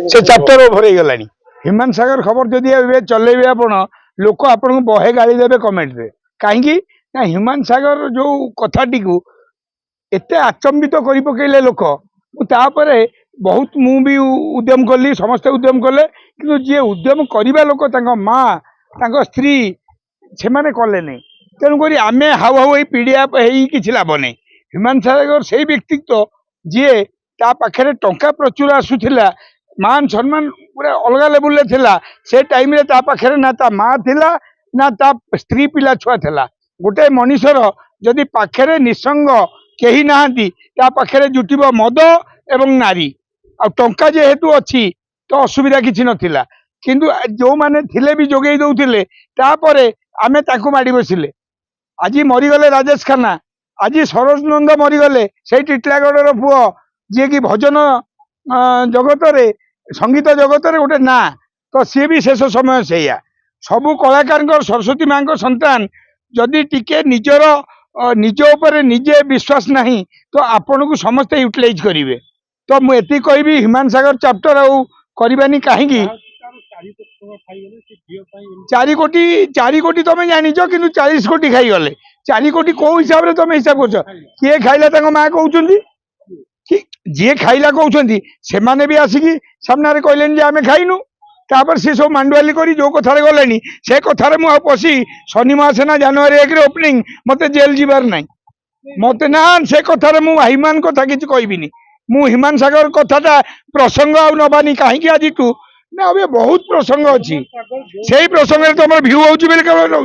से chapter over हो गलानी human सागर खबर जदि ए चलेबे आपण लोक आपन बहे गाली देबे कमेंट रे कहीं ना ह्यूमन सागर जो कथाटी को एते आचंबित करि पकेले लोक तापरे बहुत मु भी उद्यम कली समस्ते उद्यम कले कि जी उद्यम करवा लोक माँ स्त्री से मैंने कले नहीं तेणुक आम हाउ हाउ पीड़िया कि लाभ नहीं ह्यूमन सागर से व्यक्तित्व जी ता पाखे टंका प्रचुर आसूला मान सम्मान पूरा अलग लेवल थिला से टाइम रे ता पाखे ना ता माँ थिला ना ता स्त्री पिला छुआ थिला गोटे मनीषर जदि पाखे निसंग कहीं नहांती ता पाखे जुटिब मद एवं नारी आ टंका जेहेतु अच्छी तो असुविधा किसी नथिला किंतु जो माने थिले भी जोगई दउथिले तापरे आमे ताकू माडी बसिले आज मरीगले राजेश खन्ना आज सरोज नंद मरीगले से टिटलागढ़ पुओ जी कि भजन जगत रे संगीत जगत रे गोटे ना तो सी भी शेष समय से सबू कलाकार सरस्वती माँ संतान जदि टिके निजर निज ऊपर निजे विश्वास नहीं तो आपण को समस्ते यूटिलाइज करेंगे तो मुझे कहबी ह्यूमन सागर चैप्टर आउ करवानी कहीं 4 कोटी तुम जान कि 40 कोटी खाईगले 4 कोटी कौ हिसाब से तुम हिसाब कर किए खाइला माँ कहते जी खाइला कहते से मैंने भी आसिकी सामने कहले आम खाइनु तापर सी सब मांडुआली करी जो कथार गले से कथार मुझे पशि शनि मासेना जनवरी 1 ओपनिंग मत जेल जीवार ना मत ना से कथार मु ह्यूमन कथा कि कहबिनी मु ह्यूमन सागर कथाटा प्रसंग आ नबानी कहीं आज ना अबे बहुत प्रसंग अच्छी से प्रसंग तुम भ्यू हो नौ